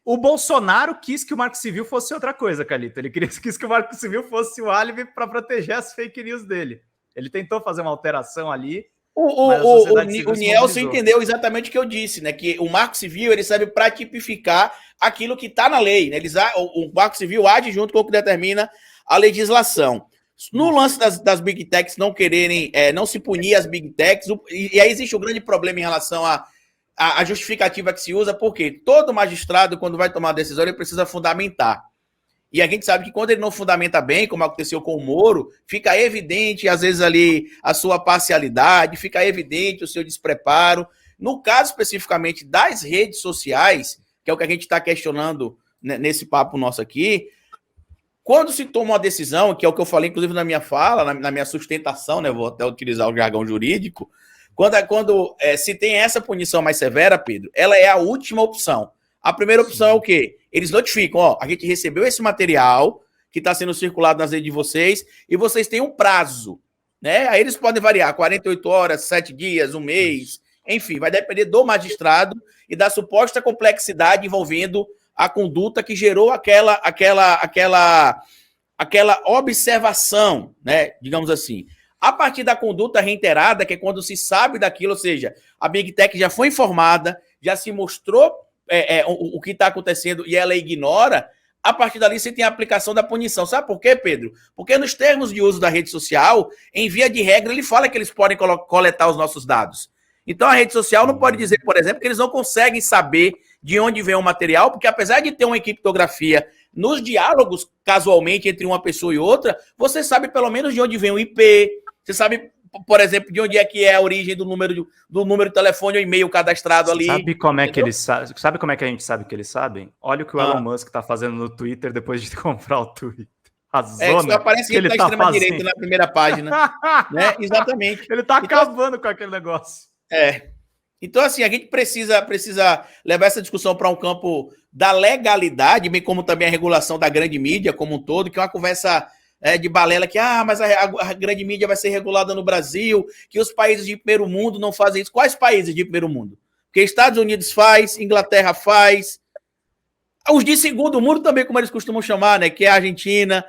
O Bolsonaro quis que o Marco Civil fosse outra coisa, Calito. Ele quis que o Marco Civil fosse o álibi para proteger as fake news dele. Ele tentou fazer uma alteração ali, mas a sociedade civil o Nielsen entendeu exatamente o que eu disse, né? Que o Marco Civil ele serve para tipificar aquilo que está na lei. Né? O Marco Civil age junto com o que determina a legislação. No lance das Big Techs não quererem, não se punir as Big Techs, e aí existe um grande problema em relação à justificativa que se usa, porque todo magistrado, quando vai tomar uma decisão, ele precisa fundamentar. E a gente sabe que quando ele não fundamenta bem, como aconteceu com o Moro, fica evidente, às vezes, ali a sua parcialidade, fica evidente o seu despreparo. No caso, especificamente, das redes sociais, que é o que a gente está questionando nesse papo nosso aqui, quando se toma uma decisão, que é o que eu falei, inclusive, na minha fala, na minha sustentação, né, vou até utilizar o jargão jurídico, quando se tem essa punição mais severa, Pedro, ela é a última opção. A primeira opção é o quê? Eles notificam, ó, a gente recebeu esse material que está sendo circulado nas redes de vocês e vocês têm um prazo, né? Aí eles podem variar, 48 horas, 7 dias, um mês, enfim, vai depender do magistrado e da suposta complexidade envolvendo a conduta que gerou aquela observação, né? Digamos assim. A partir da conduta reiterada, que é quando se sabe daquilo, ou seja, a Big Tech já foi informada, já se mostrou o que está acontecendo e ela ignora, a partir dali você tem a aplicação da punição. Sabe por quê, Pedro? Porque nos termos de uso da rede social, em via de regra, ele fala que eles podem coletar os nossos dados. Então a rede social não pode dizer, por exemplo, que eles não conseguem saber de onde vem o material, porque apesar de ter uma criptografia nos diálogos, casualmente, entre uma pessoa e outra, você sabe pelo menos de onde vem o IP, você sabe, por exemplo, de onde é que é a origem do número de telefone ou e-mail cadastrado ali. Sabe como é que eles sabem? Sabe como é que a gente sabe que eles sabem? Olha o que o Elon Musk está fazendo no Twitter depois de comprar o Twitter. A zona só aparece que ele está extrema-direita na primeira página. Né? Exatamente. Ele está acabando com aquele negócio. Então, assim, a gente precisa levar essa discussão para um campo da legalidade, bem como também a regulação da grande mídia como um todo, que é uma conversa de balela que, mas a grande mídia vai ser regulada no Brasil, que os países de primeiro mundo não fazem isso. Quais países de primeiro mundo? Porque Estados Unidos faz, Inglaterra faz, os de segundo mundo também, como eles costumam chamar, né, que é a Argentina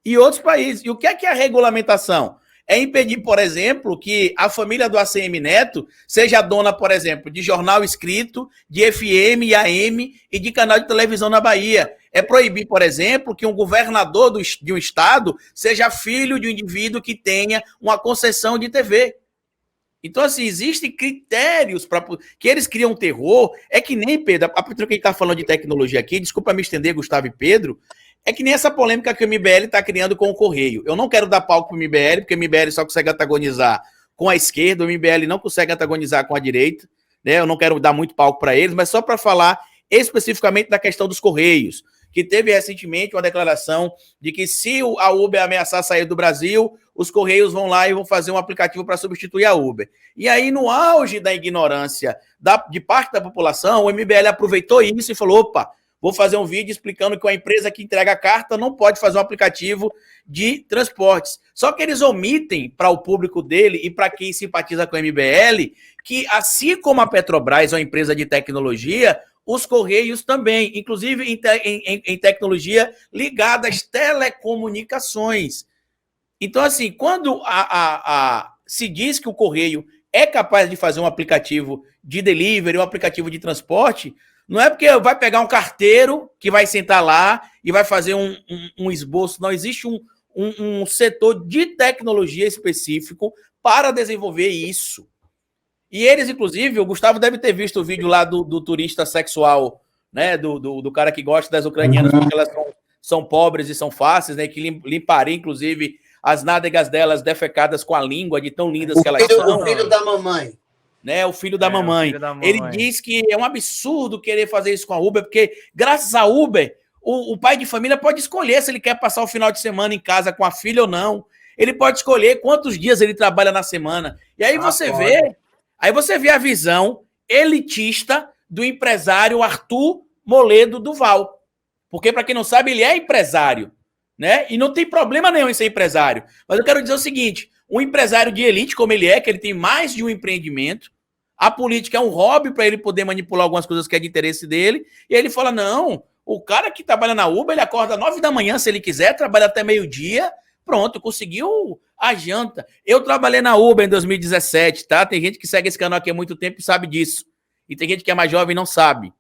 e outros países. E o que é a regulamentação? É impedir, por exemplo, que a família do ACM Neto seja dona, por exemplo, de jornal escrito, de FM e AM e de canal de televisão na Bahia. É proibir, por exemplo, que um governador de um estado seja filho de um indivíduo que tenha uma concessão de TV. Então, assim, existem critérios para que eles criam terror. É que nem, Pedro, a que a gente está falando de tecnologia aqui, desculpa me estender, Gustavo e Pedro, é que nem essa polêmica que o MBL está criando com o Correio. Eu não quero dar palco para o MBL, porque o MBL só consegue antagonizar com a esquerda, o MBL não consegue antagonizar com a direita, né? Eu não quero dar muito palco para eles, mas só para falar especificamente da questão dos Correios, que teve recentemente uma declaração de que se a Uber ameaçar sair do Brasil, os Correios vão lá e vão fazer um aplicativo para substituir a Uber. E aí, no auge da ignorância de parte da população, o MBL aproveitou isso e falou, opa, vou fazer um vídeo explicando que uma empresa que entrega a carta não pode fazer um aplicativo de transportes. Só que eles omitem para o público dele e para quem simpatiza com o MBL que, assim como a Petrobras é uma empresa de tecnologia, os Correios também, inclusive em tecnologia ligada às telecomunicações. Então, assim, quando se diz que o Correio é capaz de fazer um aplicativo de delivery, um aplicativo de transporte, não é porque vai pegar um carteiro que vai sentar lá e vai fazer um esboço. Não, existe um setor de tecnologia específico para desenvolver isso. E eles, inclusive, o Gustavo deve ter visto o vídeo lá do turista sexual, né? Do cara que gosta das ucranianas porque elas são pobres e são fáceis, né? Que limparia, inclusive, as nádegas delas defecadas com a língua, de tão lindas que elas são. O filho da mamãe. Né, o filho da mamãe. Ele diz que é um absurdo querer fazer isso com a Uber, porque graças a Uber, o pai de família pode escolher se ele quer passar o final de semana em casa com a filha ou não. Ele pode escolher quantos dias ele trabalha na semana. E aí você vê a visão elitista do empresário Arthur Moledo Duval. Porque, para quem não sabe, ele é empresário, né? E não tem problema nenhum em ser empresário. Mas eu quero dizer o seguinte, um empresário de elite como ele é, que ele tem mais de um empreendimento, A política é um hobby para ele poder manipular algumas coisas que é de interesse dele. E ele fala, não, o cara que trabalha na Uber, ele acorda 9 da manhã, se ele quiser, trabalha até meio-dia, pronto, conseguiu a janta. Eu trabalhei na Uber em 2017, tá? Tem gente que segue esse canal aqui há muito tempo e sabe disso. E tem gente que é mais jovem e não sabe.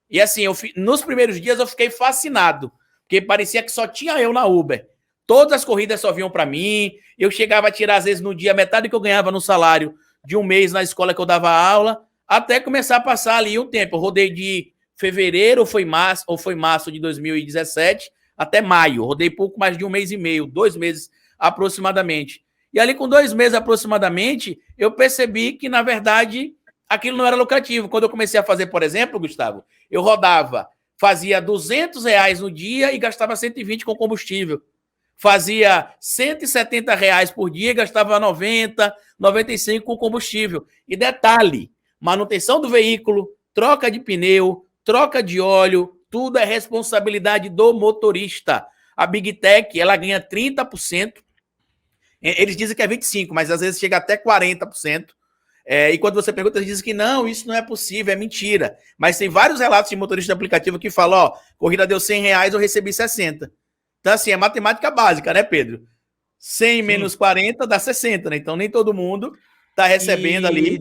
E assim, nos primeiros dias eu fiquei fascinado, porque parecia que só tinha eu na Uber. Todas as corridas só vinham para mim, eu chegava a tirar, às vezes, no dia, metade que eu ganhava no salário de um mês na escola que eu dava aula, até começar a passar ali um tempo. Eu rodei de fevereiro, ou foi março de 2017, até maio. Rodei pouco mais de um mês e meio, 2 meses aproximadamente. E ali com 2 meses aproximadamente, eu percebi que, na verdade, aquilo não era lucrativo. Quando eu comecei a fazer, por exemplo, Gustavo, eu fazia R$200 no dia e gastava 120 com combustível. Fazia R$170 por dia e gastava 90, 95 com combustível. E detalhe, manutenção do veículo, troca de pneu, troca de óleo, tudo é responsabilidade do motorista. A Big Tech, ela ganha 30%. Eles dizem que é 25%, mas às vezes chega até 40%. E quando você pergunta, eles dizem que não, isso não é possível, é mentira. Mas tem vários relatos de motorista de aplicativo que falam, ó, corrida deu R$100, eu recebi 60. Então, assim, é matemática básica, né, Pedro? 100 menos 40 dá 60, né? Então, nem todo mundo está recebendo ali